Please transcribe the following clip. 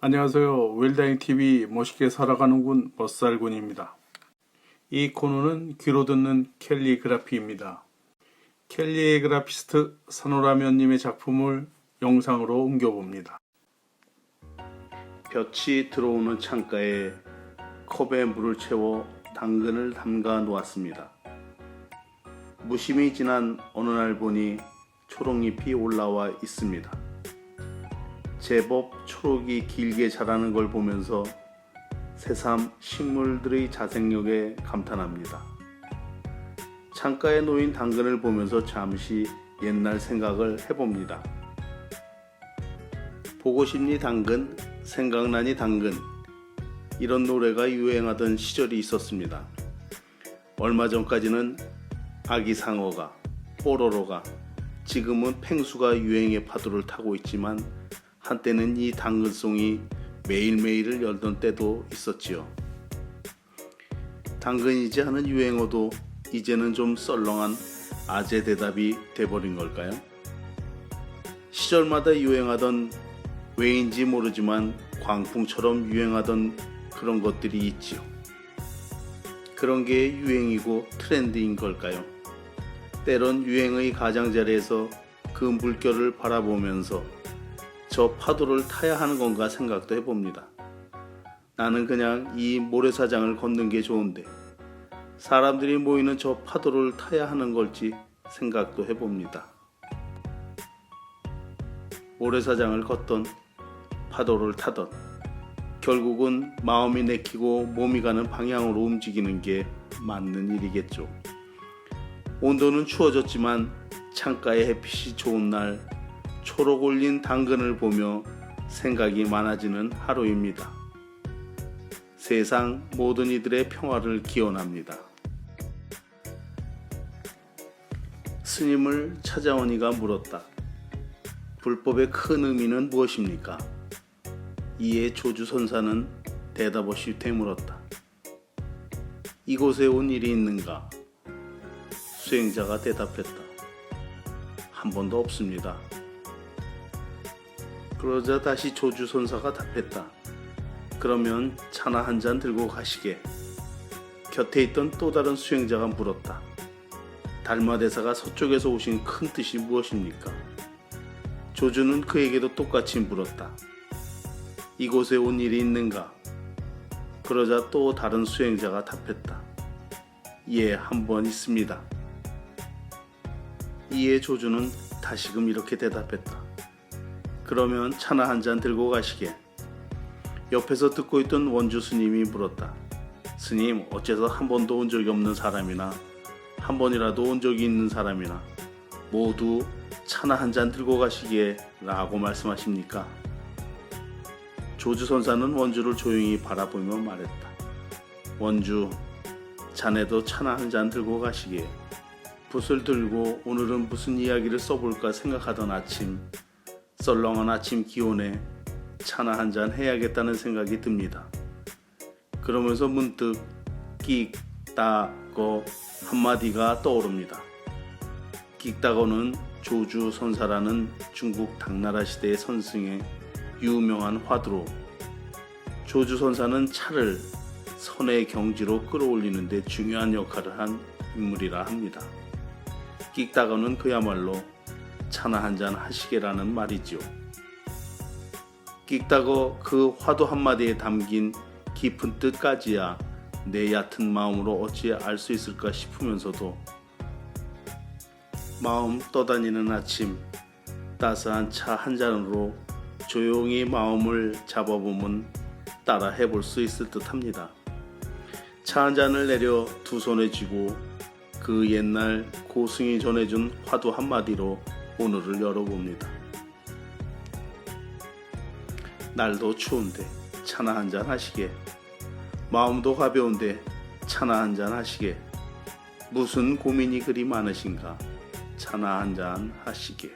안녕하세요. 웰다잉TV 멋있게 살아가는군 멋살군입니다. 이 코너는 귀로 듣는 캘리그라피입니다. 캘리그라피스트 산호라면님의 작품을 영상으로 옮겨봅니다. 볕이 들어오는 창가에 컵에 물을 채워 당근을 담가 놓았습니다. 무심히 지난 어느 날 보니 초록잎이 올라와 있습니다. 제법 초록이 길게 자라는 걸 보면서 새삼 식물들의 자생력에 감탄합니다. 창가에 놓인 당근을 보면서 잠시 옛날 생각을 해봅니다. 보고 싶니 당근, 생각나니 당근, 이런 노래가 유행하던 시절이 있었습니다. 얼마 전까지는 아기 상어가, 뽀로로가, 지금은 펭수가 유행의 파도를 타고 있지만 한때는 이 당근송이 매일매일을 열던 때도 있었지요. 당근이지 않은 유행어도 이제는 좀 썰렁한 아재 대답이 돼버린 걸까요? 시절마다 유행하던 왜인지 모르지만 광풍처럼 유행하던 그런 것들이 있지요. 그런 게 유행이고 트렌드인 걸까요? 때론 유행의 가장자리에서 그 물결을 바라보면서 저 파도를 타야 하는 건가 생각도 해봅니다. 나는 그냥 이 모래사장을 걷는 게 좋은데 사람들이 모이는 저 파도를 타야 하는 걸지 생각도 해봅니다. 모래사장을 걷던 파도를 타던 결국은 마음이 내키고 몸이 가는 방향으로 움직이는 게 맞는 일이겠죠. 온도는 추워졌지만 창가에 햇빛이 좋은 날 초록 올린 당근을 보며 생각이 많아지는 하루입니다. 세상 모든 이들의 평화를 기원합니다. 스님을 찾아온 이가 물었다. 불법의 큰 의미는 무엇입니까? 이에 조주선사는 대답 없이 되물었다. 이곳에 온 일이 있는가? 수행자가 대답했다. 한 번도 없습니다. 그러자 다시 조주선사가 답했다. 그러면 차나 한 잔 들고 가시게. 곁에 있던 또 다른 수행자가 물었다. 달마대사가 서쪽에서 오신 큰 뜻이 무엇입니까? 조주는 그에게도 똑같이 물었다. 이곳에 온 일이 있는가? 그러자 또 다른 수행자가 답했다. 예, 한 번 있습니다. 이에 조주는 다시금 이렇게 대답했다. 그러면 차나 한 잔 들고 가시게. 옆에서 듣고 있던 원주 스님이 물었다. 스님, 어째서 한 번도 온 적이 없는 사람이나 한 번이라도 온 적이 있는 사람이나 모두 차나 한 잔 들고 가시게 라고 말씀하십니까? 조주선사는 원주를 조용히 바라보며 말했다. 원주, 자네도 차나 한 잔 들고 가시게. 붓을 들고 오늘은 무슨 이야기를 써볼까 생각하던 아침, 썰렁한 아침 기온에 차나 한 잔 해야겠다는 생각이 듭니다. 그러면서 문득 끽따거 한마디가 떠오릅니다. 끽따거는 조주 선사라는 중국 당나라 시대의 선승의 유명한 화두로 조주 선사는 차를 선의 경지로 끌어올리는 데 중요한 역할을 한 인물이라 합니다. 끽따거는 그야말로 차나 한 잔 하시게라는 말이지요. 끽따거 그 화두 한마디에 담긴 깊은 뜻까지야 내 얕은 마음으로 어찌 알 수 있을까 싶으면서도 마음 떠다니는 아침 따스한 차 한 잔으로 조용히 마음을 잡아보면 따라 해볼 수 있을 듯 합니다. 차 한 잔을 내려 두 손에 쥐고 그 옛날 고승이 전해준 화두 한마디로 오늘을 열어봅니다. 날도 추운데 차나 한 잔 하시게. 마음도 가벼운데 차나 한 잔 하시게. 무슨 고민이 그리 많으신가? 차나 한 잔 하시게.